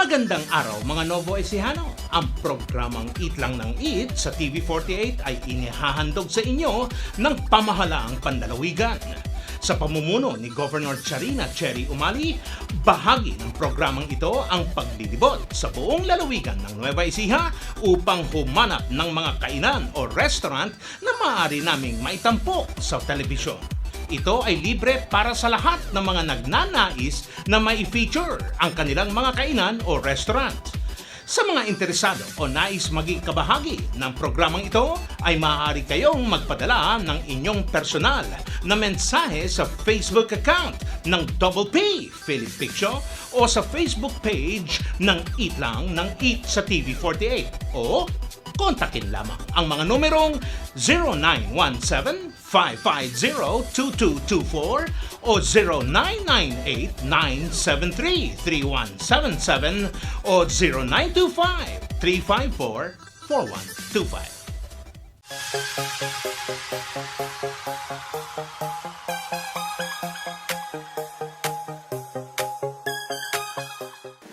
Magandang araw mga Novo Ecijano. Ang programang Eat Lang ng Eat sa TV48 ay inihahandog sa inyo ng pamahalaang pandalawigan. Sa pamumuno ni Governor Charina Cherry Umali, bahagi ng programang ito ang paglilibot sa buong lalawigan ng Nueva Ecija upang humanap ng mga kainan o restaurant na maaari naming maitampok sa telebisyon. Ito ay libre para sa lahat ng mga nagnanais na mai-feature ang kanilang mga kainan o restaurant. Sa mga interesado o nais maging kabahagi ng programang ito, ay maaari kayong magpadala ng inyong personal na mensahe sa Facebook account ng Double P Philip Picture o sa Facebook page ng Eat Lang ng Eat sa TV48 o kontakin lamang ang mga numerong 0917-550-2224 o 0998-973-3177 o 0925-354-4125.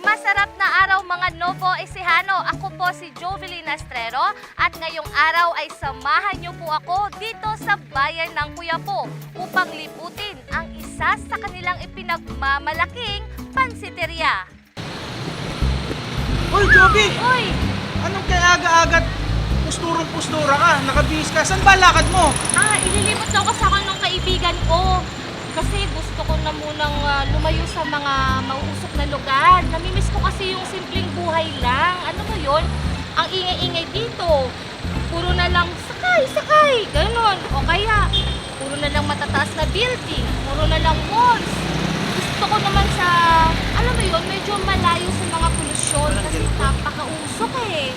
Masarap na araw mga Novo Ecijano. Ako po si Jovelyn Astrero at ngayong araw ay samahan niyo po ako dito sa bayan ng Quiapo upang liputin ang isa sa kanilang ipinagmamalaking pansiteria. Hoy, Joby! Uy! Anong kaya aga-agat pusturong-pustura ka? Nakabihis ka? Saan ba lakad mo? Ililimot daw ko sa akin ng kaibigan ko. Kasi gusto ko na munang lumayo sa mga mauusok na lugar. Namimiss ko kasi yung simpleng buhay lang. Ano mo yun? Ang ingay-ingay dito. Puro na lang sakay, ganon. O kaya, puro na lang matataas na building. Puro na lang malls. Gusto ko naman sa, alam mo yun, medyo malayo sa mga polusyon. Kasi napakausok eh.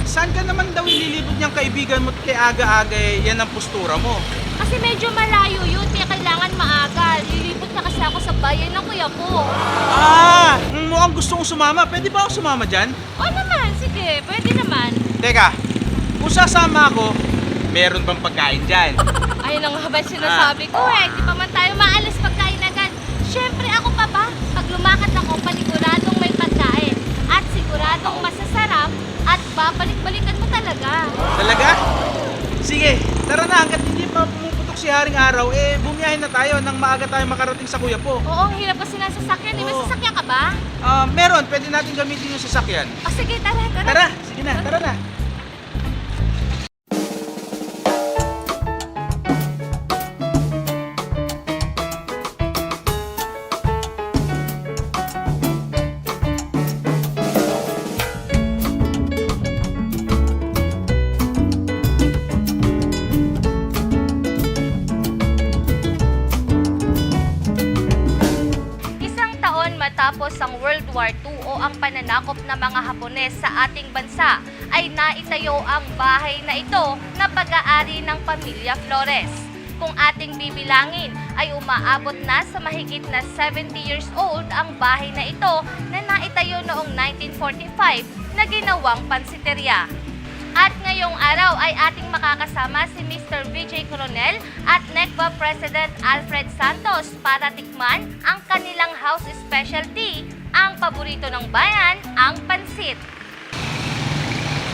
Saan ka naman daw ililibot niyang kaibigan mo at kay aga-aga yan ang postura mo? Kasi medyo malayo yun, kaya kailangan maaga. Lilipot na kasi ako sa bayan ng kuya ko. Mukhang gusto kong sumama. Pwede ba ako sumama dyan? O naman, sige, pwede naman. Teka, kung sasama ako, meron bang pagkain dyan? Ayun ang nga ba sinasabi ko eh. Di pa man tayo maalas pagkain agad. Siyempre ako pa ba? Pag lumakad ako, paniguradong may pagkain. At siguradong masasarap at babalik-balikan mo talaga. Talaga? Sige, tara na. Hanggat hindi pa pumuputok si Haring Araw, bumiyahin na tayo nang maaga tayo makarating sa Quiapo. Oo, ang hirap kasi ng sasakyan. May Oo. sasakyan ka ba? Meron. Pwede natin gamitin yung sasakyan. O sige, tara. Tara, sige na. Tara na. Matapos ang World War II o ang pananakop ng mga Hapones sa ating bansa, ay naitayo ang bahay na ito na pag-aari ng pamilya Flores. Kung ating bibilangin, ay umaabot na sa mahigit na 70 years old ang bahay na ito na naitayo noong 1945 na ginawang pansiteria. At ngayong araw ay ating makakasama si Mr. VJ Coronel at NECBA President Alfred Santos para tikman ang kanilang house specialty, ang paborito ng bayan, ang pansit.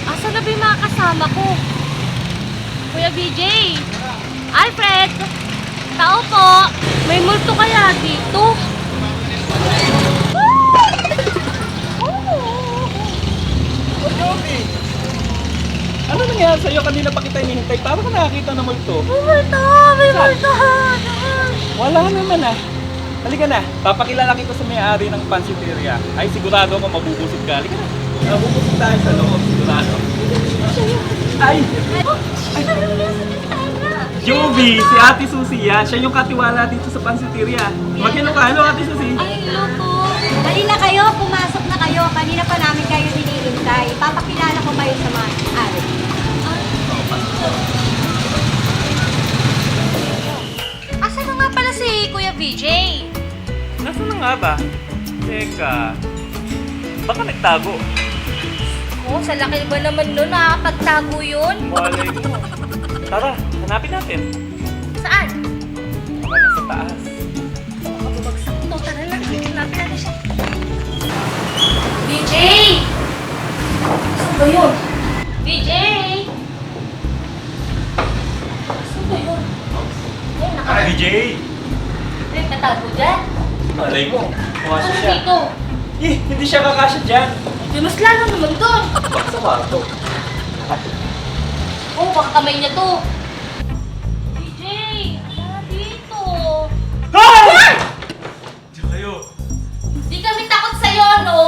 Asa na ba yung mga kasama ko? Kuya VJ, Alfred, tao po, may multo kaya dito? Joby! Ano nangyari sa'yo? Kanina pa kita hinihintay. Paano ka nakakita ng multo? May multo! Wala naman Halika na. Papakilala kita sa may-ari ng pansiteria. Ay, sigurado ako mabubusog ka. Halika na. Mabubusog tayo sa loob. Sigurado. Ay! Joby! Si Ate Susie yan. Siya yung katiwala dito sa pansiteria. Mag-hello ka. Hello, Ate Susie. Ay, loko! Halina kayo, pumasok na kayo. Kanina pa namin kayo hinihintay. Papakilala ko kayo sa mga ari. Asa na nga pala si Kuya VJ? Nasaan na nga ba? Teka. Baka nagtago. Oh, sa laki ba naman nun nakakapagtago yun? Malay mo. Tara, hanapin natin. Saan? Baka nasa taas. Baka bumagsak to. Tara na, hanapin natin siya. yun? BJ! Saan ba yun? Ay, BJ! natago dyan. Malay mo, pumasok Ano siya. dito? Hindi siya kakasya dyan. Di mas lalo naman doon. Baka sa kwarto. Oh, baka kamay niya to. BJ! Ano dito? Diyan kayo. Di kami takot sa'yo, no?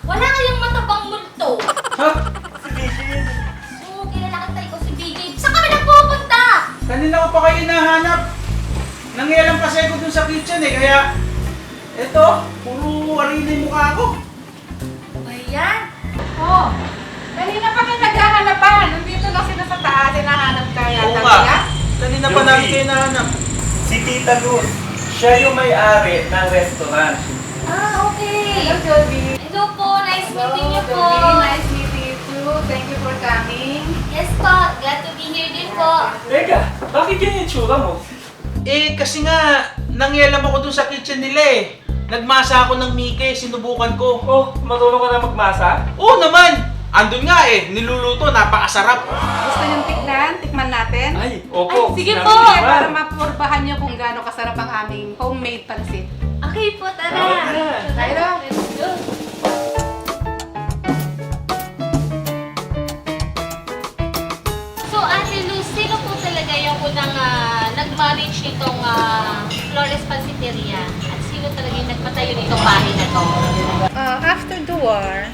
Wala kayong matabang multo. Ha? Si BJ. So, kilala kita, ikaw si BJ. Saan kami nagpupunta? Kanina ko pa kayo nahanap. Nangialam kasi ako dun sa kitchen kaya eto, puro arena yung mukha ko. Ayan. Oh, kanina pa kayo naghahanapan. Nandito na sila sa taas, hinahanap ka yata Oo nga. nila. Kanina pa namin kayo nahanap. Si Tita Luz. Siya yung may-ari ng restaurant. Ah, okay. Hello, Joby. Hello po, nice meeting you po. Joby. Nice meeting you too. Thank you for coming. Yes po, glad to be here din po. Teka, bakit yan yung tsura mo? Kasi nga, nangialam ako dun sa kitchen nila Nagmasa ako ng Mickey, sinubukan ko. Oh, marunong ka na magmasa? Oo naman! Andun nga niluluto, napakasarap. Gusto niyong tikman? Tikman natin? Ay, opo. Ay, sige Sinabi po. ni Para Ivan. mapurbahan niyo kung gaano kasarap ang aming homemade pansit. Okay po, tara. Tara. Tara. Let's go. So, Ate Luz, sino po talaga yung unang nag-manage nitong Flores Pansiteria? At sino talaga yung nagpatayo nitong bahay na to? After the war,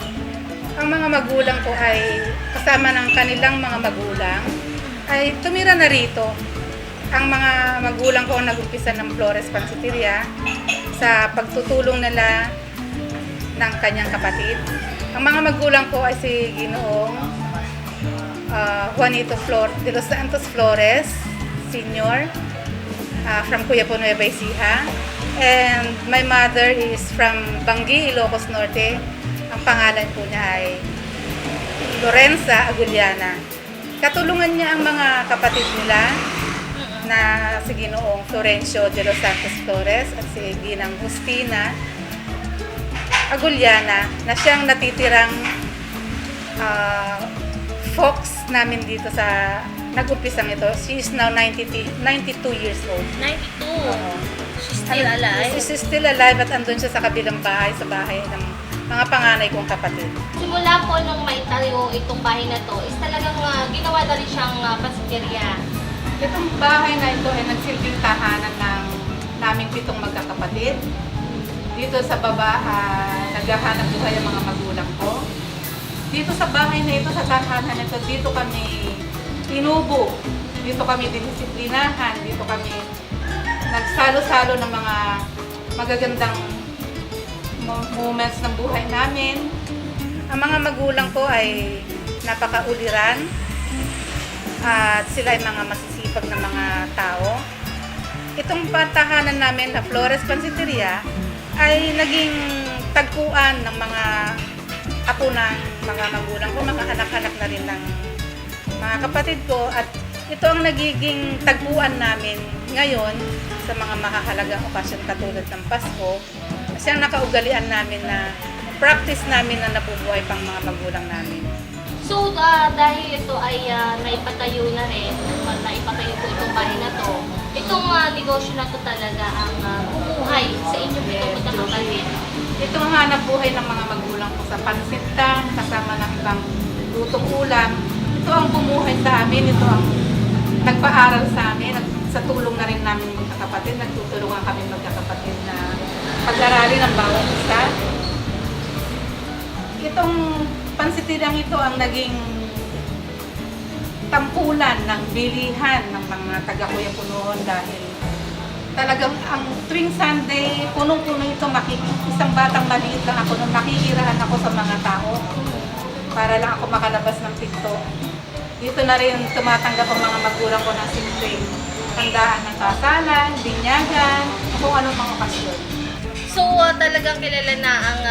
ang mga magulang ko ay kasama ng kanilang mga magulang ay tumira na rito. Ang mga magulang ko ang nag-umpisa ng Flores Pansiteria sa pagtutulong nila ng kanyang kapatid. Ang mga magulang ko ay si Ginoong Juanito de los Santos Flores Sr. From Cuyapo, Nueva Ecija. And my mother is from Bangui, Ilocos Norte. Ang pangalan po niya ay Lorenza Aguliana. Katulungan niya ang mga kapatid nila na si Ginoong Florencio de los Santos Flores at si Ginang Justina Aguliana na siyang natitirang Fox namin dito sa nag-umpisang ito. She is now 92 years old. 92. Oo. She's still alive. She's still alive at andun siya sa kabilang bahay, sa bahay ng mga panganay kong kapatid. Simula po nung maitayo itong bahay na to, is talagang ginawa na rin siyang pansiteria. Itong bahay na ito ay nagsilbing tahanan ng naming 7 magkakapatid. Dito sa baba, naghahanap buhay ang mga magulang ko. Dito sa bahay na ito, sa tahanan na ito, dito kami tinubo. Dito kami dinisiplinahan. Dito kami nagsalo-salo ng mga magagandang moments ng buhay namin. Ang mga magulang ko ay napakauliran at sila ay mga masisipag na mga tao. Itong tahanan namin na Flores Pansiteria ay naging tagpuan ng mga apo ng mga magulang ko, mga anak-anak na rin ng mga kapatid ko, at ito ang nagiging tagpuan namin ngayon sa mga mahahalagang okasyon katulad ng Pasko. Siyang nakaugalian namin na practice namin na nabubuhay pang mga magulang namin. So, dahil ito ay naipatayo na rin, naipatayo po itong bahay na to, itong negosyo na to talaga ang bumuhay sa inyong itong magkakapatid. Ito ang hanap buhay ng mga magulang ko sa pansitan, kasama ng ibang lutong ulam. Ito ang bumuhay sa amin, ito ang nagpaaral sa amin. Sa tulong na rin namin magkakapatid, nagtutulungan kami magkakapatid na pag-aralin ng bawat isa. Itong pansitiriang ito ang naging tampulan ng bilihan ng mga taga-Cuyapo noon dahil talagang ang tuwing Sunday, punong-puno ito, isang batang maliit lang ako nung nakikirahan ako sa mga tao para lang ako makalabas ng pinto. Dito na rin tumatanggap ang mga magulang ko ng simpleng handaan ng kasalan, binyagan, kung anong mga okasyon. So, talagang kilala na ang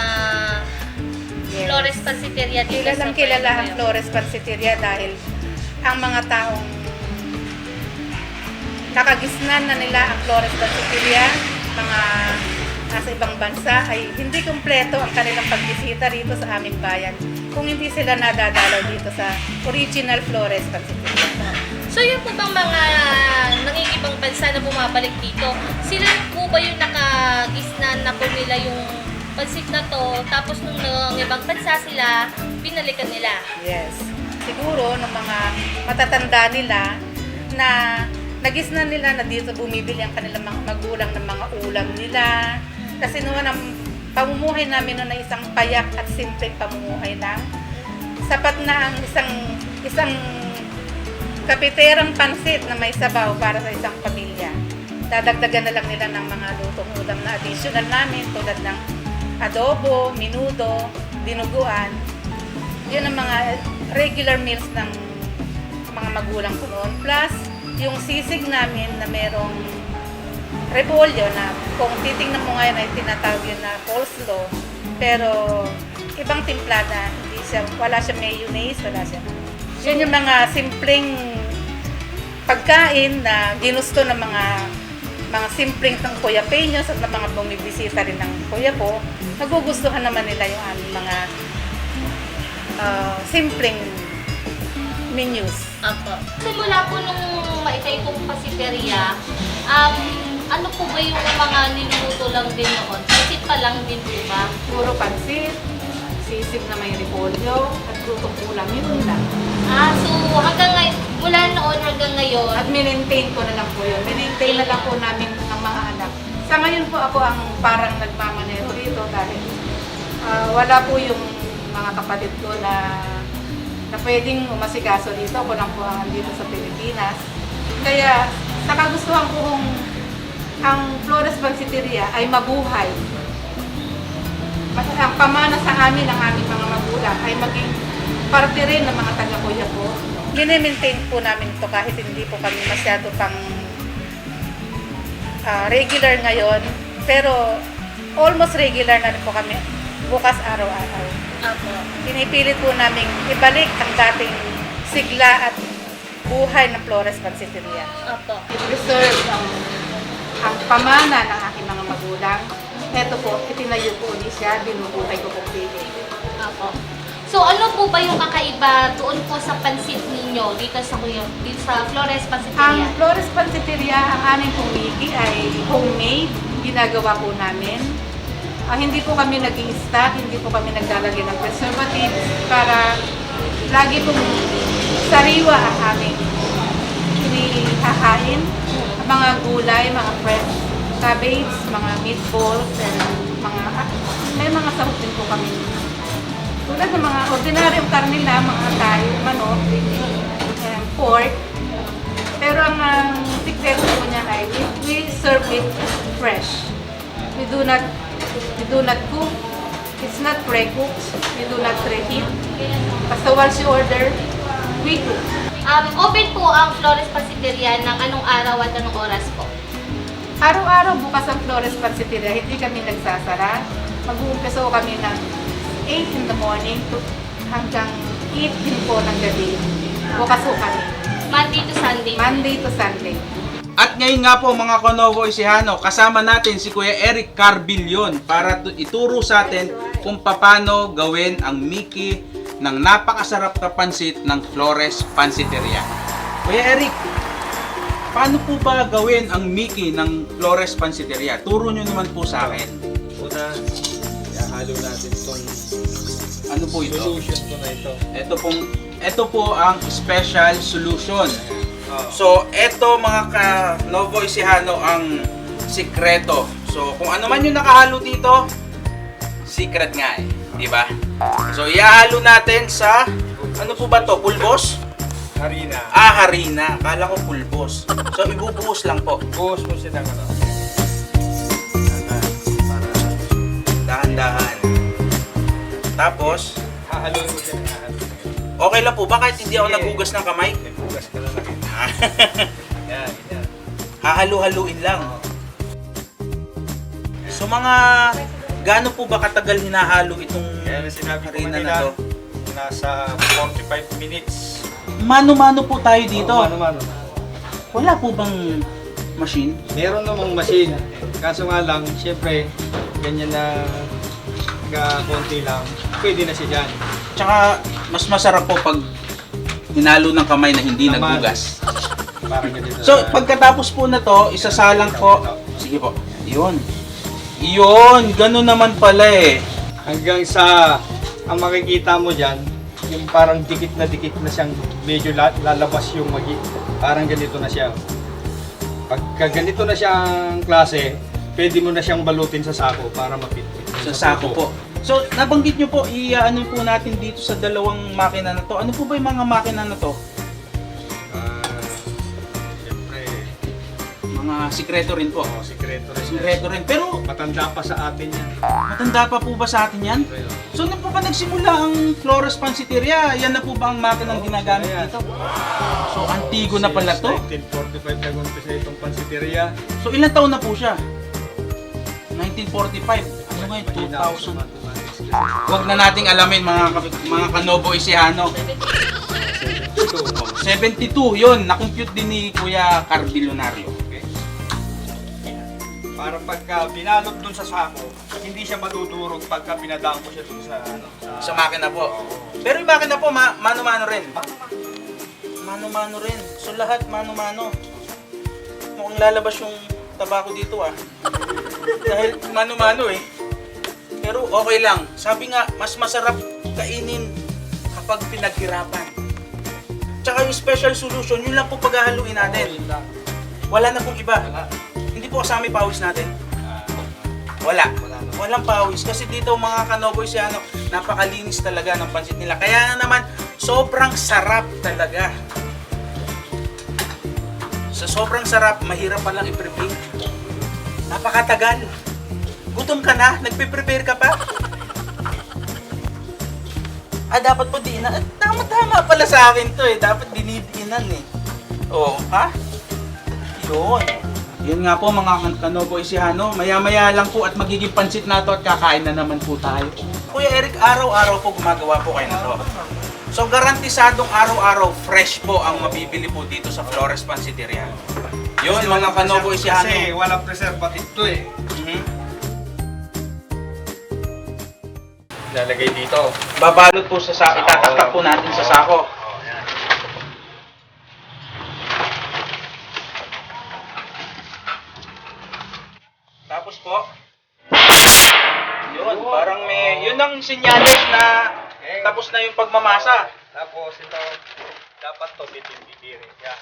Flores Pansiteria dito Kilalang kilala ang Flores Pansiteria dahil ang mga taong nakagisnan na nila ang Flores Pansiteria, mga nasa ibang bansa ay hindi kumpleto ang kanilang pagbisita rito sa aming bayan kung hindi sila nadadalaw dito sa original Flores Pansiteria. So yung po bang mga nangingibang bansa na bumabalik dito, sila po ba yung nakagisnan na po nila yung pansit na to, tapos nung ibang bansa sila, binalikan nila? Yes. Siguro ng mga matatanda nila na nagisnan nila na dito bumibili ang kanilang mga magulang ng mga ulam nila. Kasi noon ang pamumuhay namin noon ay isang payak at simpleng pamumuhay lang. Sapat na ang isang kapiterang pansit na may sabaw para sa isang pamilya. Dadagdagan na lang nila ng mga lutong ulam na additional namin tulad ng adobo, menudo, dinuguan. Yun ang mga regular meals ng mga magulang ko noon. Plus, yung sisig namin na merong repolyo na kung titingnan mo ngayon ay tinatawag yun na coleslaw. Pero ibang timplada, wala siya mayonnaise, wala siya. Yun yung mga simpleng pagkain na ginusto ng mga simpleng ng Kuya Peños at ng mga bumibisita rin ng Kuya po. Nagugustuhan naman nila yung aming mga simpleng menus. Apo. Simula po nung maitay kong pasiteria, ano po ba yung mga niluluto lang din noon? Pansit pa lang din po ba? Puro pansit, sisig na may repolyo, at lutong ulam, yun lang. So hanggang ngayon, mula noon hanggang ngayon, At minentain ko na lang po yun. Minentain na lang po namin ng mga anak. Sa ngayon po ako ang parang nagmamaneho dito dahil wala po yung mga kapatid ko na pwedeng umasikaso dito. Ako lang po ang dito sa Pilipinas. Kaya sa kagustuhan ko kung ang Flores Pansiteria ay mabuhay. Ang pamana sa amin ng aming mga magulang ay maging parte rin ng mga taga-kuya ko. Mini-maintain po namin ito kahit hindi po kami masyado pang regular ngayon. Pero almost regular na rin po kami bukas araw-araw. Apo. Pinipilit po namin ibalik ang dating sigla at buhay ng Flores Pansiteria. Apo. Preserve ang pamana ng aking mga magulang. Ito po, itinayo po ulit siya, binubuhay ko po pili. Apo. So ano po ba yung kakaiba doon po sa pansit ninyo dito sa Flores Ang Pansiteria? Flores Pansiteria, ang aming pumiki ay homemade, ginagawa po namin. Hindi po kami nag-i-stock, hindi po kami naglalagay ng preservatives para lagi pong sariwa ang aming inihahain. Mga gulay, mga fresh cabbage, mga meatballs, and may mga sahog din po kami. Tulad ng mga ordinaryong karne na, mga tayo, manok, pork. Pero ang sikreto po niya ay we serve it fresh. We do not cook. It's not pre-cooked. We do not preheat. Basta once you order, we cook. Open po ang Flores Pansiteria ng anong araw at anong oras po? Araw-araw bukas ang Flores Pansiteria, hindi kami nagsasara. Mag-uumpisa kami ng 8 in the morning hanggang 8 din po ng gabi. Bukas po kami. Monday to Sunday. Monday to Sunday. At ngayon nga po mga Konovo Isihano, kasama natin si Kuya Eric Carbillon para ituro sa atin kung paano gawin ang Mickey ng napakasarap na pansit ng Flores Pansiteria. Kuya Eric, paano po ba gawin ang Mickey ng Flores Pansiteria? Turo nyo naman po sa akin. Una, ihahalo natin itong Ano po ito? solution ko na ito. Ito po ang special solution. So, ito mga ka-Novo Ecijano ang sikreto. So, kung ano man yung nakahalo dito, secret nga eh. Diba? So, ihahalo natin sa, ano po ba to? Pulbos? Harina. Harina. Akala ko pulbos. So, ibubuhos lang po. Buhos mo siya ng ano. Dahan-dahan. Tapos, Hahaluin mo siya ng hahaluin. okay lang po ba kahit hindi ako naghugas ng kamay? May bugas ka na lang. Yan, yan. Hahalu-haluin lang. So mga gaano po ba katagal hinahalo itong Kaya na sinabi ko harina na kanina, to? nasa 45 minutes. Mano-mano po tayo dito. Ano. Wala po bang machine? Meron namang machine. Kaso nga lang, siyempre, ganyan na konti lang, pwede na siya dyan. Tsaka, mas masarap po pag hinalo ng kamay na hindi Naman. naghugas. Parang ganito. So, pagkatapos po na to, isasalang po. Sige po. Yun. Yun, gano'n naman pala eh. Hanggang sa, ang makikita mo dyan, yung parang dikit na siyang medyo lalabas yung parang ganito na siya. Pagka ganito na siyang klase, pwede mo na siyang balutin sa sako para mapitpit. Sa sako po. So, nabanggit nyo po, i-ano po natin dito sa dalawang makina na to. Ano po ba yung mga makina na to? Siyempre, Mga sikreto rin po. sikreto rin. Sikreto rin. Pero, Matanda pa sa atin yan. matanda pa po ba sa atin yan? So, nung po ba nagsimula ang Flores Pansiteria? Yan na po ba ang makinang ginagamit ayan. dito? So, antigo na pala to. 1945 nag-umpisa itong pansiteria. So, ilang taon na po siya? 1945. Ano ngayon? 2000. Huwag na nating alamin mga kanobo Isihano. 72, yun. Na-compute din ni Kuya Carbillonario. Okay. Para pagka binalot dun sa sako, hindi siya madudurog pagka pinadaan mo siya dun Sa makina po. Pero yung makina po, mano-mano rin. Mano-mano rin. So lahat mano-mano. Mukhang lalabas yung tabako dito ah. Dahil mano-mano eh. Pero okay lang. Sabi nga, mas masarap kainin kapag pinaghirapan. Tsaka yung special solution, yun lang po paghahaluin natin. Wala na pong iba. Hindi po kasama yung pawis natin. Wala. Walang pawis. Kasi dito mga kanoboy siya, napakalinis talaga ng pansit nila. Kaya naman, sobrang sarap talaga. Sa sobrang sarap, mahirap palang i-prepare. Napakatagal. Gutom ka na? Nagpe-prepare ka pa? Dapat po diinan. Tama-tama pala sa akin to eh. Dapat dinidiinan eh. Oo, ha? Yun. Yun nga po mga kanobo Isihano. Maya-maya lang po at magiging pansit na to at kakain na naman po tayo. Kuya Eric, araw-araw po gumagawa po kayo na to. So garantisadong araw-araw fresh po ang mabibili po dito sa Flores Pansiteria. Yun mga kanobo Isihano. Kasi walang preservative to eh. Mhm. Lalagay dito. Babalot po sa sako. Itataktak po natin sa sako. Tapos po, yun, parang may, yun ang sinyalis na tapos na yung pagmamasa. Tapos ito, dapat to bitin-bitirin siya.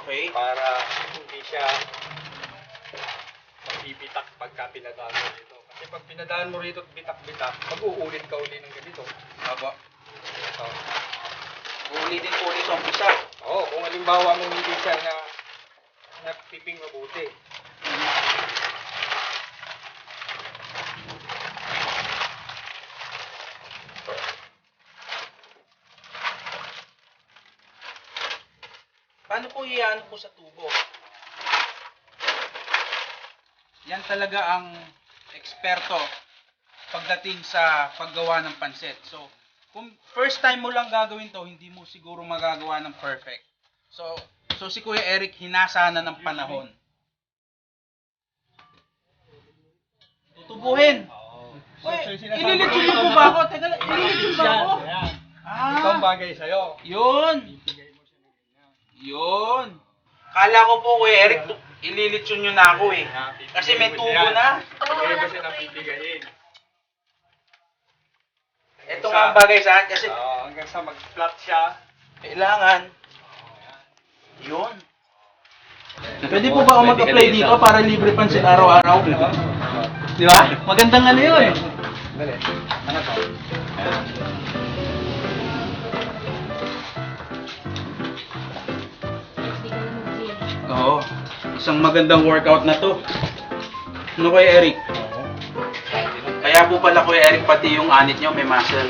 Okay. Para hindi siya mabibitak pagka pinadaan mo dito. Kasi pag pinadaan mo rito at bitak-bitak, mag-uulit ka uli ng ganito. Aba, Ito. ulitin po ulit ang isa. Oo, kung halimbawa mo hindi siya na nagpiping mabuti. Paano po iyan po sa tubo? Yan talaga ang eksperto pagdating sa paggawa ng pansit. So, kung first time mo lang gagawin to, hindi mo siguro magagawa ng perfect. So si Kuya Eric, hinasa na ng panahon. Tutubuhin. Uy, ililitsyon mo po ba ako? Teka lang, ililitsyon ba ako? Ito ang bagay sa'yo. Yun. Yun. Kala ko po, Kuya Eric, ililitsyon nyo na ako eh. Kasi may tubo na. Pwede ba siya napipigayin? Ito nga ang bagay sa akin kasi Hanggang sa mag-flat siya. kailangan. Yun. Pwede po ba ako mag-apply dito para libre pansit araw-araw? Di ba? Magandang ano yun. Dali. Ano to? Oo. Isang magandang workout na to. Ano Kuya Eric? Kaya po pala Kuya Eric pati yung anit nyo may muscle.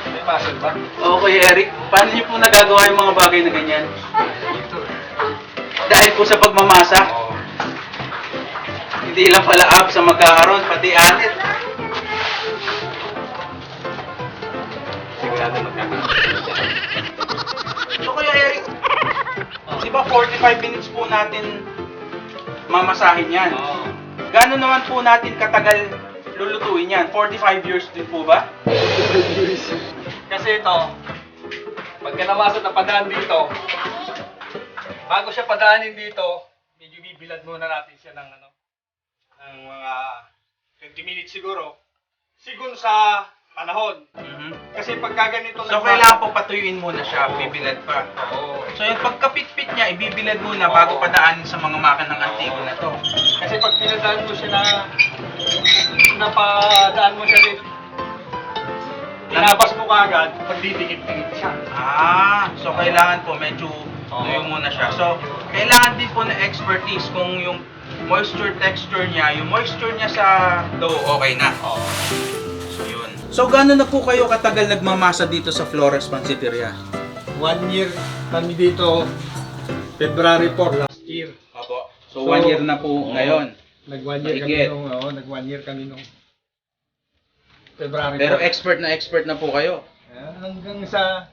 May muscle ba? Oo Kuya Eric, paano nyo po nagagawa yung mga bagay na ganyan? Dahil po sa pagmamasa? Oo. Hindi lang pala abs sa magkakaroon, pati anit. Sigurado magkakaroon. So Kuya Eric, di ba 45 minutes po natin mamasahin yan. Gano'n naman po natin katagal lulutuin yan? 45 years din po ba? Kasi ito, pagka namasok na padaan dito, bago siya padaanin dito, medyo bibilad muna natin siya ng ng mga 20 minutes siguro. Sigun sa panahon. Kasi pagka ganito So, kailangan po patuyuin muna siya, bibilad pa. Oo. So, yung pagkapitpit niya, ibibilad muna bago padaanin sa mga makinang antigo na to. Kasi pag pinadaan mo siya napadaan mo siya dito, tinabas mo kaagad, pagdidikit-dikit siya. So kailangan po medyo tuyo muna siya. So, kailangan din po na expertise kung yung moisture texture niya, yung moisture niya sa dough, okay na. So, yun. So, gano'n na po kayo katagal nagmamasa dito sa Flores Pansiteria? 1 year kami dito, February 4 last year. Opo. So, 1 year na po ngayon. Nag-1 year kami Mahigit. nag-1 year kami nung February 4. Pero expert na po kayo. Hanggang sa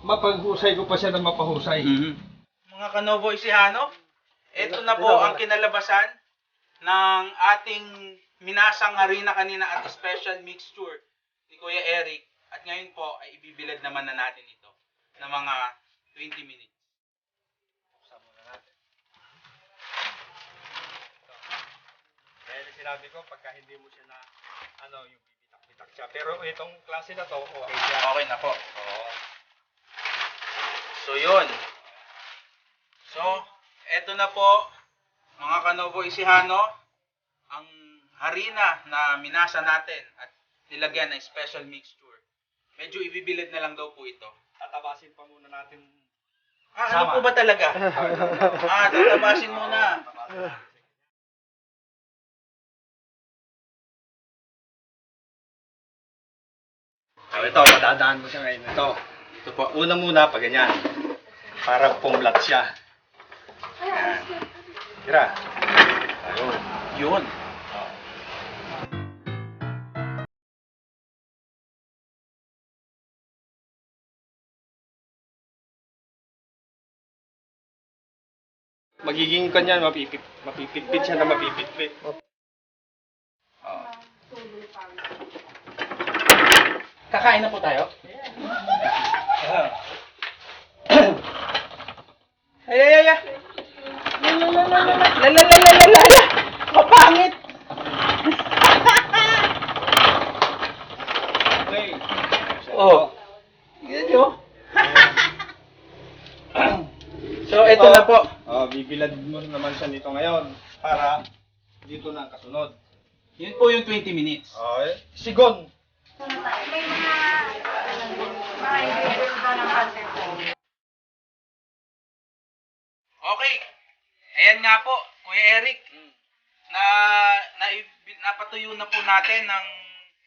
mapaghusay ko pa siya na mapahusay. Mga Kanovo Ecijano, ito na po ang kinalabasan ng ating minasang harina kanina at special mixture ni Kuya Eric. At ngayon po ay ibibilad naman na natin ito na mga 20 minutes. Buksan muna natin. Kaya sinabi ko, pagka hindi mo siya na, yung bibitak-bitak siya. Pero itong klase na to, okay siya. Okay na po. So, yun. So, eto na po, mga Kanovo Ecijano, ang harina na minasa natin at nilagyan ng special mixture. Medyo ibibilad na lang daw po ito. Tatabasin pa muna natin. Ano po ba talaga? Tatabasin muna. So, ito, madadaan mo siya ngayon. Ito po, una muna pa ganyan. Para pumlat siya. Ayan. Tira. Ayun. Yun. Magiging kanyan, mapipitpit siya na mapipitpit. Kakain na po tayo? Ay! Lalalalalalala! Kapangit! Okay. Oh. Yan nyo. So, ito na po. Bibilad mo naman siya nito ngayon para dito na ang kasunod. Yun po yung 20 minutes. Sigon. Okay. Ayan nga po, Kuya Eric. Napatuyo na po natin ng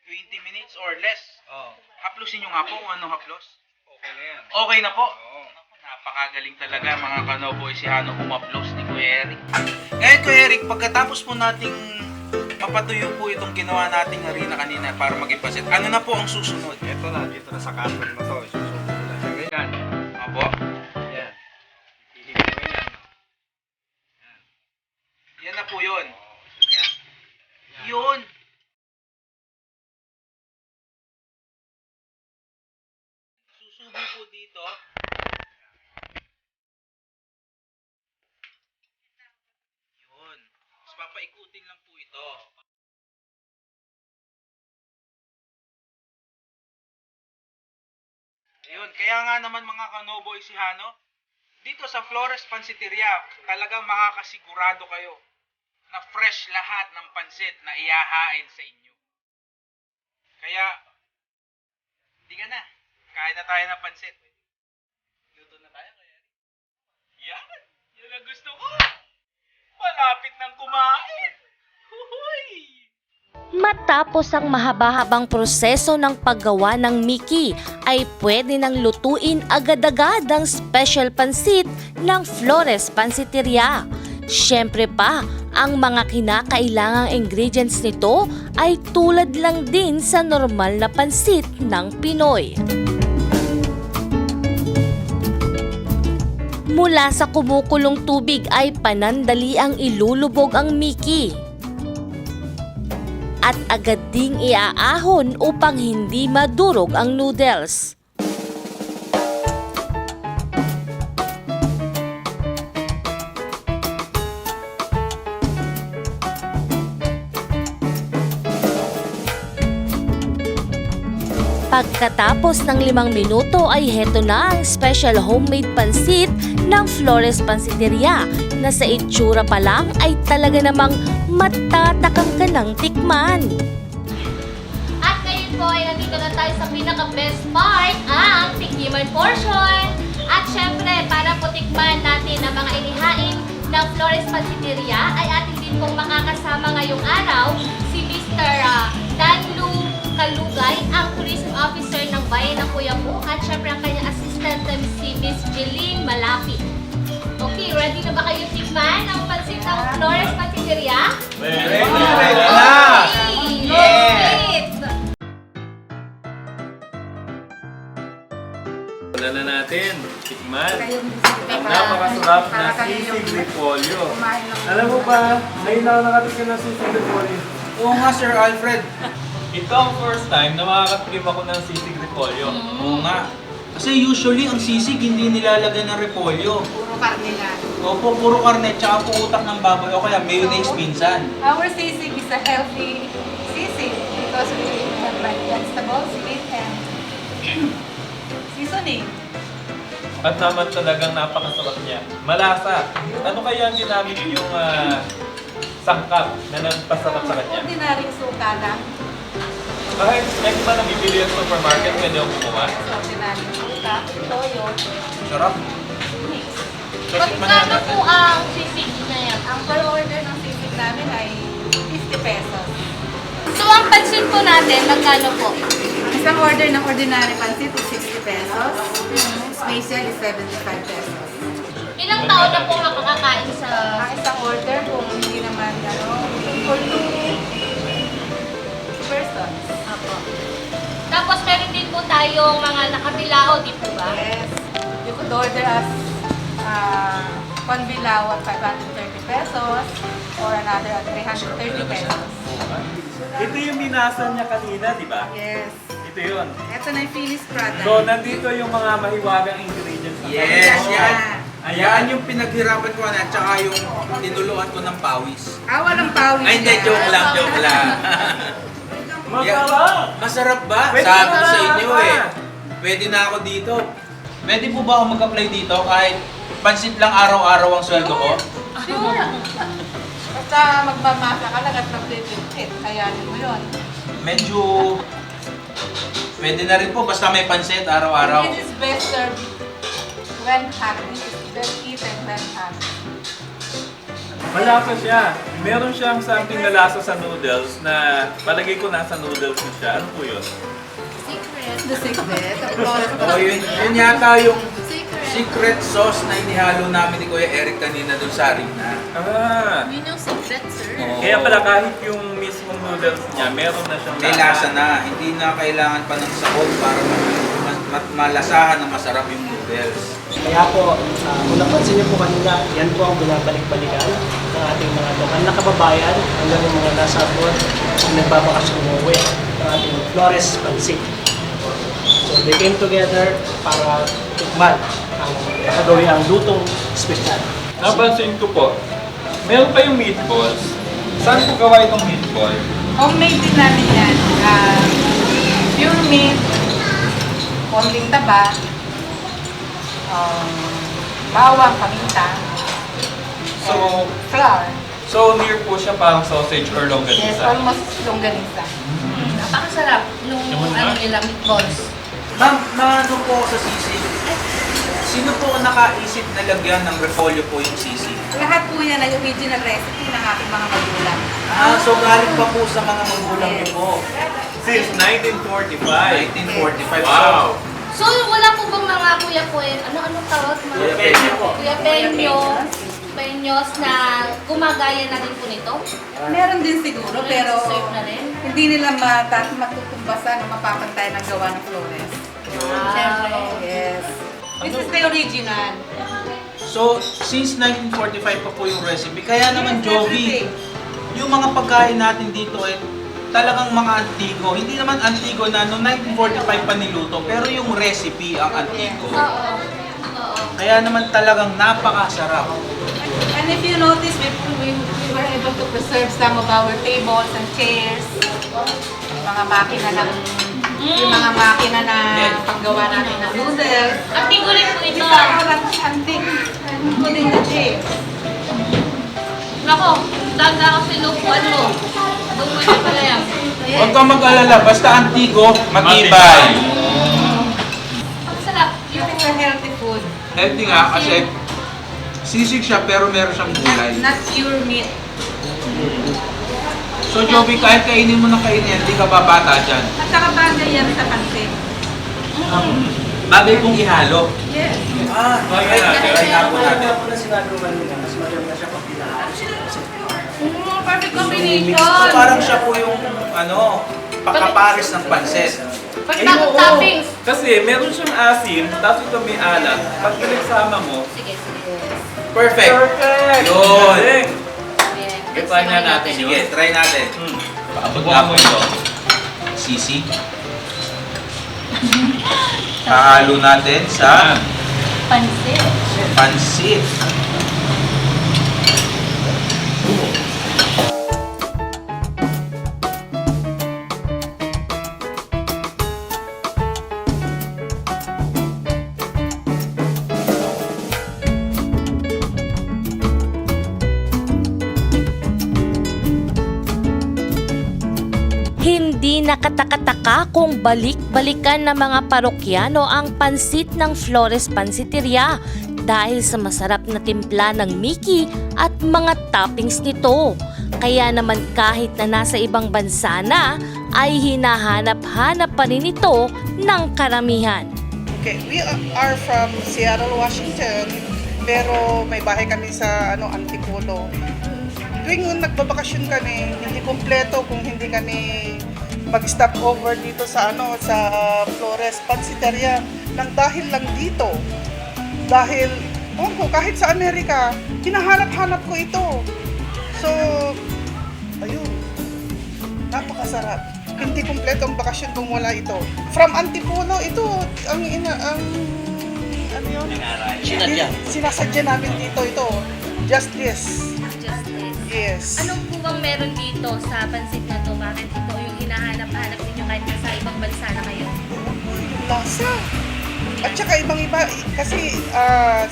20 minutes or less. Haplusin nyo nga po kung anong haplos. Okay na yan. Okay na po. Naku, napakagaling talaga mga Kanovo Ecijano umaplos ni Kuya Eric. Ngayon Kuya Eric, pagkatapos po nating mapatuyo po itong ginawa nating harina kanina para maging pasit, ano na po ang susunod? Ito na, dito na sa kason na to. Susunod mo na siya ganyan. Apo? Yan. Hihigit mo yan. Yan na po yun. Yan. Yun. Susubo po dito. Yun. Tapos papaikutin lang po ito. Ayun, kaya nga naman mga Kanovo Ecijano, dito sa Flores Pansiteria, talagang makakasigurado kayo na fresh lahat ng pansit na ihahain sa inyo. Kaya, di ka na. Kain na tayo ng pansit. Luto na tayo, Kuya Eric. Yan! Yan ang gusto ko! Malapit nang kumain! Huhuy! Matapos ang mahaba-habang proseso ng paggawa ng Miki, ay pwede nang lutuin agad-agad ang special pansit ng Flores Pansiteria. Siyempre pa, ang mga kinakailangang ingredients nito ay tulad lang din sa normal na pansit ng Pinoy. Mula sa kumukulong tubig ay panandaliang ilulubog ang Mickey. At agad ding iaahon upang hindi madurog ang noodles. Pagkatapos ng 5 minuto ay heto na ang special homemade pansit ng Flores Pansiteria na sa itsura pa lang ay talaga namang matatakam ka ng tikman. At ngayon po ay nandito na tayo sa pinaka-best part, ang tikiman portion. At syempre, para po tikman natin ang mga inihain ng Flores Pansiteria ay atin din pong makakasama ngayong araw si Mr. Danlu Kalugay, ang tourism officer ng Bayan ng Cuyabong, at syempre ang kanyang assistant na si Miss Jeline Malapit. Okay, ready na ba kayo tikman ang pansit ng Flores Pansiteria? Ready Okay, na! go Yeah! it! Wala na natin. Tikman. Kayong Ang napakasarap na sisig repolyo. Alam mo ba, ngayon na ako nakatikim ng sisig repolyo. Oo nga, Sir Alfred. Ito ang first time na makakatikim ako ng sisig repolyo. Oo nga. Kasi usually ang sisig hindi nilalagyan ng repolyo. puro karne na. Opo, puro karne, tsaka po utak ng baboy o kaya mayonnaise minsan. Our sisig is a healthy sisig because we have like vegetables, meat, and seasoning. At naman talagang napakasarap niya. Malasa. Ano kaya ang ginamit yung sangkap na nagpasarap sa kanya? Ordinary suka lang. Kahit next pa nabibili yung supermarket, pwede akong kumuha. Ordinary suka, toyo, Sarap. mix. Magkano po ang sisig na yan? Ang per order ng sisig namin ay 50 pesos. So ang pansit po natin, magkano po? Ang isang order ng ordinary pancit is 60 pesos. Special is 75 pesos. Ilang taon na po makakakain sa... Ang isang order kung hindi naman for 2 persons. Apo. Tapos meron din po tayong mga nakabilao, di po ba? Yes. You could order as one bilao at 530 pesos or another at 330 pesos. Ito yung minasan niya kanina, di ba? Yes. Ito yun. Ito na yung finished product. So, nandito yung mga mahiwagang ingredients. na Yes, kanya. yan. Ayan. Yan yung pinaghirapan ko na, tsaka yung tinuluan ko ng pawis. Walang pawis. Ay, hindi, joke lang, joke lang. Masarap! Masarap ba? Pwede Sabi ko na, sa inyo diba? eh. Pwede na ako dito. Pwede po ba ako mag-apply dito kahit pansit lang araw-araw ang sweldo ko? Sure. Basta magmamasa ka lang at magpipit. Hayanin mo yun. Medyo... Pwede na rin po, basta may pansit araw-araw. This is best served when hot. This is best eaten when hot. Malasa siya. Meron siyang something na lasa sa noodles na palagay ko nasa noodles na siya. Ano po yun? The secret of Flores Oh, yun yata yung Secret. secret sauce na inihalo namin ni Kuya Eric kanina doon sa harina. Ah, Yun yung secret, sir. Oo. kaya pala kahit yung mismong noodles niya, meron na siyang May lasa na, hindi na kailangan pa ng sahog para malasahan ng masarap yung noodles. Kaya po, kung napansin niyo po kanina, yan po ang binabalik-balikan ng ating mga lokal na kababayan hanggang yung mga nasa abroad ang nagbabakasyon umuwi ng ating Flores Pansit. So they came together para tikman ang nakagawin ang lutong espesyal. Napansin ko po, meron pa yung meatballs. Saan po gawa itong meatball? Homemade din namin yan. Pure meat, konting taba, bawang, paminta, So, flour. so near po siya parang sausage or Yes, longganisa. almost longganisa. Napakasarap nung ano nila, meatballs. Ma'am, maano po ako sa sisig? Sino po ang nakaisip na lagyan ng repolyo po yung sisig? Lahat po yan ay original recipe ng aking mga magulang. So galing pa po sa mga magulang niyo po. Since 1945. 1945. Wow! So, wala po bang mga kuya po ano tawag? Kuya Peña po. Kuya Peños na gumagaya na rin po nito? Meron din siguro, pero Serve na rin? hindi nila matutumbasan o mapapantay ng gawa ng Flores. Siyempre. Yes. This is the original. So, since 1945 pa po yung recipe, kaya naman Jovi, yung mga pagkain natin dito ay talagang mga antigo. Hindi naman antigo na noong 1945 pa niluto, pero yung recipe ang antigo. Kaya naman talagang napakasarap. And if you notice, we were able to preserve some of our tables and chairs. Yung mga makina ng yung mga makina na paggawa natin ng noodles. Antigo rin po ito. Antique, including the chairs. Nako, daga ako sinukuan mo. Doon mo na pala yan. Huwag kang mag-alala, basta antigo, matibay. Ang sarap. It's a healthy food. Healthy nga kasi sisig siya pero meron siyang gulay. Not pure meat. So Jovi, kahit kainin mo ng kainin, hindi ka babata dyan. At saka bagay yan sa pansit. Bagay kong ihalo. Yes. Try nga po natin. Ako na sinabi mo kanina, mas maganda siya pag pinahain. Perfect combination. Parang siya po yung pagkapares ng pansit. Pag Ay, bagong oo. toppings. Kasi meron siyang asin, tapos ito may alat. Pag pinagsama mo, Sige, sige. Perfect. perfect! Yun. Galing. Sige. Try nga natin Sige, try natin. Paabot Subukan mo ito. Sisig. Hahalo natin sa Pansit. pansit. Hindi nakatakataka kung balik-balikan ng mga parokyano ang pansit ng Flores Pansiteria dahil sa masarap na timpla ng Mickey at mga toppings nito. Kaya naman kahit na nasa ibang bansa na, ay hinahanap-hanap pa rin ito ng karamihan. Okay, we are from Seattle, Washington, pero may bahay kami sa Antipolo. Tuwing nagbabakasyon kami, hindi kumpleto kung hindi kami mag-stop over dito sa sa Flores Pansiteria nang dahil lang dito. Dahil kahit sa Amerika, hinahanap-hanap ko ito. So, ayun. Napakasarap. Hindi kumpleto ang bakasyon kung wala ito. From Antipolo, ito ang ano yun? Sinasadya namin dito ito. Just this. Yes. Anong po bang meron dito sa pansit na to? Bakit ito yung hinahanap-hanap ninyo kahit nasa ibang bansa na kayo? Yung lasa. At saka ibang-iba, kasi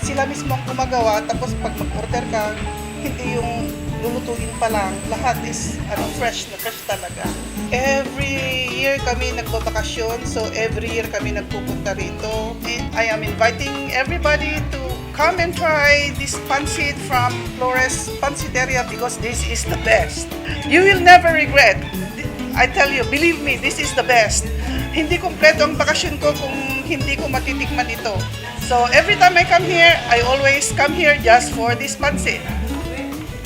sila mismo ang gumagawa, tapos pag mag-order ka, hindi yung lulutuin pa lang. Lahat is fresh na fresh talaga. Every year kami nagbabakasyon, so every year kami nagpupunta rito. I am inviting everybody to come and try this pancit from Flores Pansiteria because this is the best. You will never regret. I tell you, believe me, this is the best. Hindi kumpleto ang bakasyon ko kung hindi ko matitikman ito. So every time I come here, I always come here just for this pancit.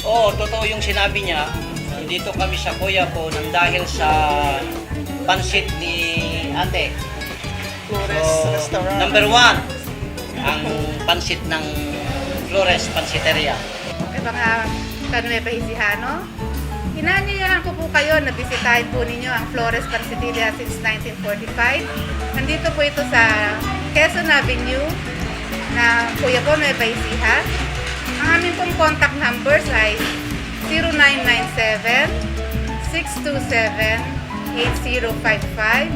Oo, totoo yung sinabi niya. Dito kami sa kuya ko nang dahil sa pansit ni ate. Flores Restaurant. Number 1, ang pansit ng Flores Pansiteria. Mga Nueva Ecijano, hinanyayahan ko po kayo na bisitahin po ninyo ang Flores Pansiteria since 1945. Nandito po ito sa Quezon Avenue na Kuya po, Nueva Ecija. Ang aming pong contact numbers ay 0997-627-8055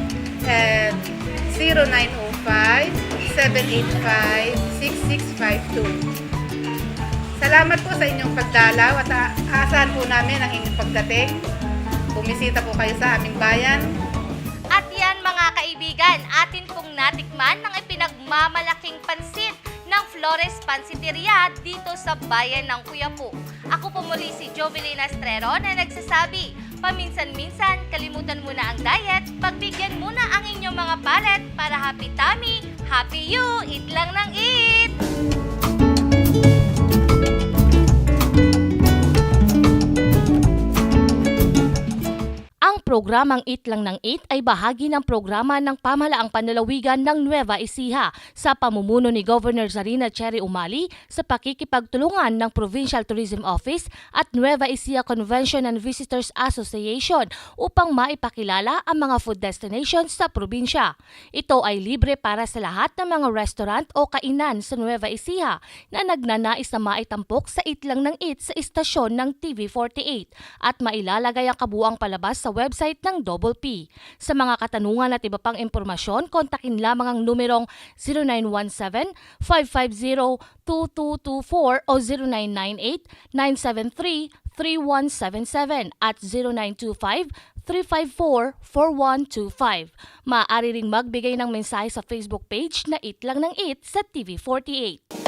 and 0905-785-6652. Salamat po sa inyong pagdalaw at aasahan po namin ang inyong pagdating. Bumisita po kayo sa aming bayan. At yan mga kaibigan, atin pong natikman ng ipinagmamalaking pansit ng Flores Pansiteria dito sa bayan ng Quiapo. Ako po muli si Jovelina Estrero na nagsasabi, paminsan-minsan kalimutan muna ang diet, pagbigyan muna ang inyong mga palate para happy tummy, happy you, eat lang ng eat! Ang programang Eat Lang ng Eat ay bahagi ng programa ng Pamahalaang Panlalawigan ng Nueva Ecija sa pamumuno ni Governor Zarina Cherry Umali sa pakikipagtulungan ng Provincial Tourism Office at Nueva Ecija Convention and Visitors Association upang maipakilala ang mga food destinations sa probinsya. Ito ay libre para sa lahat ng mga restaurant o kainan sa Nueva Ecija na nagnanais na maitampok sa Eat Lang ng Eat sa istasyon ng TV48 at mailalagay ang kabuang palabas sa website ng Double P. Sa mga katanungan at iba pang impormasyon, kontakin lamang ang numerong 0917-550-2224 o 0998-973-3177 at 0925-354-4125. Maaari ring magbigay ng mensahe sa Facebook page na Eat Lang ng Eat sa TV48.